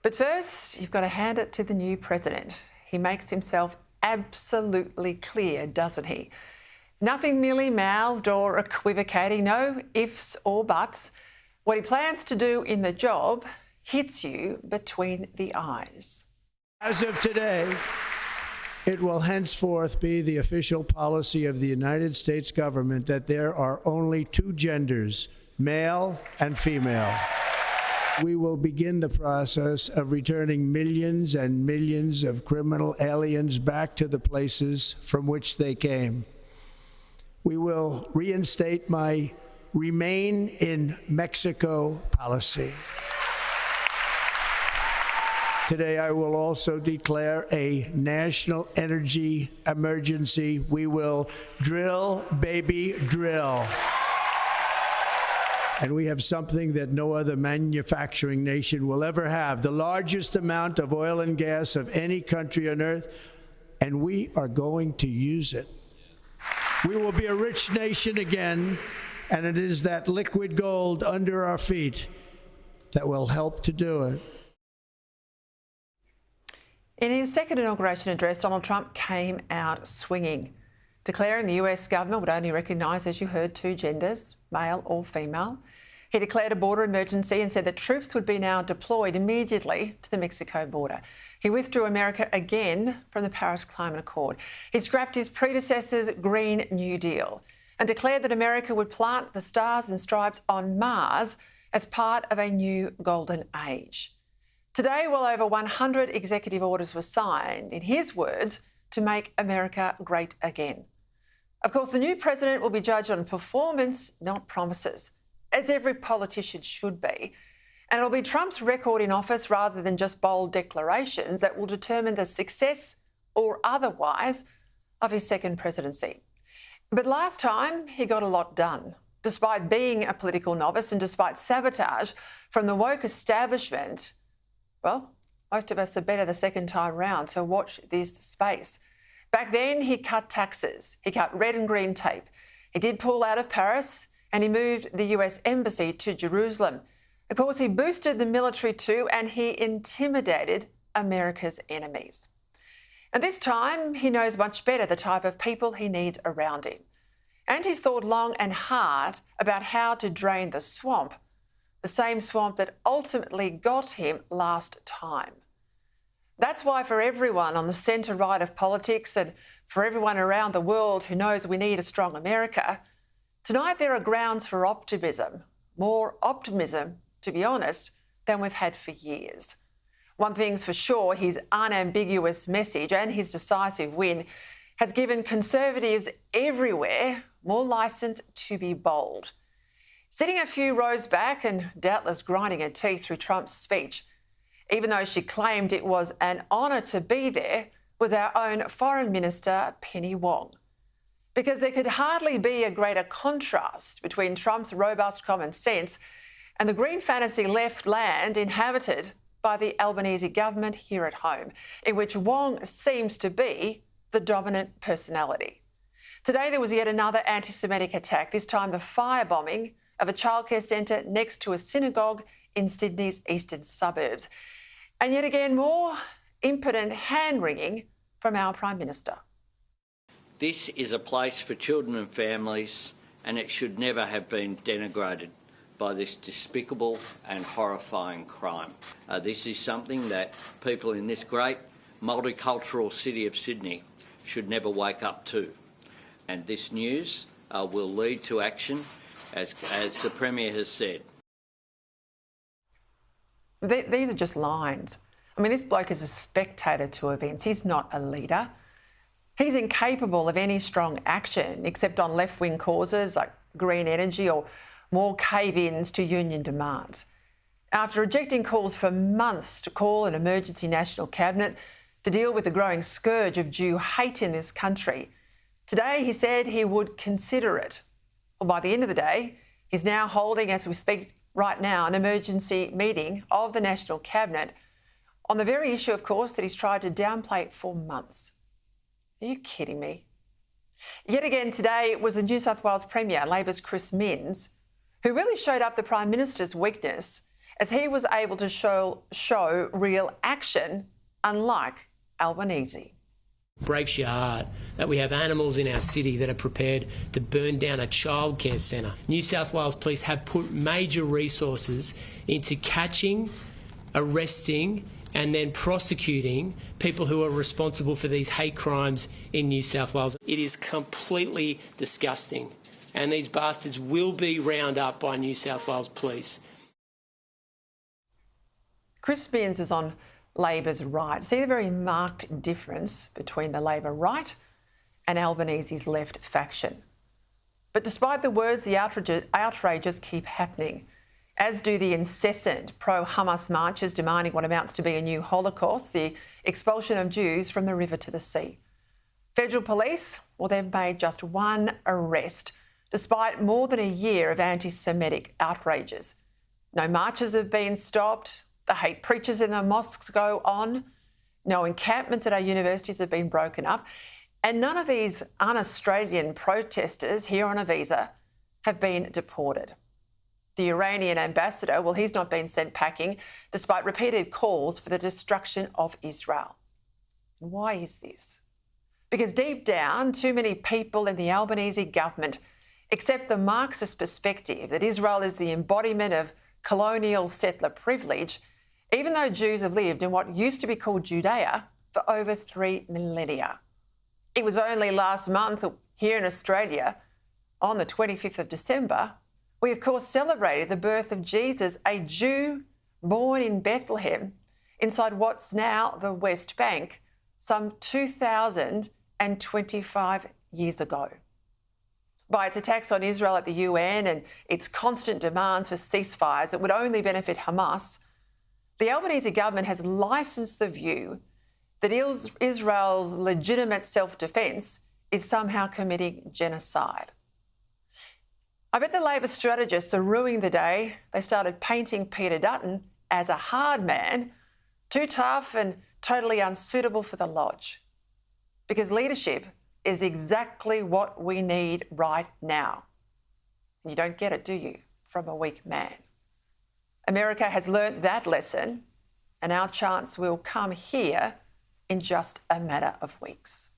But first, you've got to hand it to the new president. He makes himself absolutely clear, doesn't he? Nothing merely mouthed or equivocating, no ifs or buts. What he plans to do in the job hits you between the eyes. As of today, it will henceforth be the official policy of the United States government that there are only two genders, male and female. We will begin the process of returning millions and millions of criminal aliens back to the places from which they came. We will reinstate my Remain in Mexico policy. Today, I will also declare a national energy emergency. We will drill, baby, drill. And we have something that no other manufacturing nation will ever have, the largest amount of oil and gas of any country on earth, and we are going to use it. We will be a rich nation again, and it is that liquid gold under our feet that will help to do it. In his second inauguration address, Donald Trump came out swinging, declaring the US government would only recognise, as you heard, two genders, male or female. He declared a border emergency and said that troops would be now deployed immediately to the Mexico border. He withdrew America again from the Paris Climate Accord. He scrapped his predecessor's Green New Deal and declared that America would plant the stars and stripes on Mars as part of a new golden age. Today, well over 100 executive orders were signed, in his words, to make America great again. Of course, the new president will be judged on performance, not promises, as every politician should be. And it'll be Trump's record in office rather than just bold declarations that will determine the success or otherwise of his second presidency. But last time, he got a lot done. Despite being a political novice and despite sabotage from the woke establishment, well, most of us are better the second time round, so watch this space. Back then, he cut taxes, he cut red and green tape, he did pull out of Paris, and he moved the US embassy to Jerusalem. Of course, he boosted the military too, and he intimidated America's enemies. And this time, he knows much better the type of people he needs around him. And he's thought long and hard about how to drain the swamp, the same swamp that ultimately got him last time. That's why for everyone on the centre-right of politics and for everyone around the world who knows we need a strong America, tonight there are grounds for optimism, more optimism, to be honest, than we've had for years. One thing's for sure, his unambiguous message and his decisive win has given Conservatives everywhere more licence to be bold. Sitting a few rows back and doubtless grinding her teeth through Trump's speech, even though she claimed it was an honour to be there, was our own Foreign Minister, Penny Wong. Because there could hardly be a greater contrast between Trump's robust common sense and the green fantasy left land inhabited by the Albanese government here at home, in which Wong seems to be the dominant personality. Today there was yet another anti-Semitic attack, this time the firebombing of a childcare centre next to a synagogue in Sydney's eastern suburbs. And yet again, more impotent hand-wringing from our Prime Minister. This is a place for children and families, and it should never have been denigrated by this despicable and horrifying crime. This is something that people in this great multicultural city of Sydney should never wake up to. And this news will lead to action, as the Premier has said. These are just lines. I mean, this bloke is a spectator to events. He's not a leader. He's incapable of any strong action except on left-wing causes like green energy or more cave-ins to union demands. After rejecting calls for months to call an emergency national cabinet to deal with the growing scourge of Jew hate in this country, today he said he would consider it. Well, by the end of the day, he's now holding, as we speak right now, an emergency meeting of the National Cabinet on the very issue, of course, that he's tried to downplay for months. Are you kidding me? Yet again today it was the New South Wales Premier, Labor's Chris Minns, who really showed up the Prime Minister's weakness as he was able to show real action, unlike Albanese. Breaks your heart that we have animals in our city that are prepared to burn down a childcare centre. New South Wales Police have put major resources into catching, arresting and then prosecuting people who are responsible for these hate crimes in New South Wales. It is completely disgusting, and these bastards will be rounded up by New South Wales Police. Chris Mears is on Labor's right. See the very marked difference between the Labor right and Albanese's left faction. But despite the words, the outrages keep happening, as do the incessant pro-Hamas marches demanding what amounts to be a new Holocaust, the expulsion of Jews from the river to the sea. Federal police, well, they've made just one arrest, despite more than a year of anti-Semitic outrages. No marches have been stopped. The hate preachers in the mosques go on. No encampments at our universities have been broken up. And none of these un-Australian protesters here on a visa have been deported. The Iranian ambassador, well, he's not been sent packing despite repeated calls for the destruction of Israel. Why is this? Because deep down, too many people in the Albanese government accept the Marxist perspective that Israel is the embodiment of colonial settler privilege, even though Jews have lived in what used to be called Judea for over 3 millennia. It was only last month here in Australia, on the 25th of December, we of course celebrated the birth of Jesus, a Jew born in Bethlehem inside what's now the West Bank, some 2,025 years ago. By its attacks on Israel at the UN and its constant demands for ceasefires that would only benefit Hamas, the Albanese government has licensed the view that Israel's legitimate self-defence is somehow committing genocide. I bet the Labor strategists are ruining the day they started painting Peter Dutton as a hard man, too tough and totally unsuitable for the lodge. Because leadership is exactly what we need right now. You don't get it, do you, from a weak man? America has learnt that lesson, and our chance will come here in just a matter of weeks.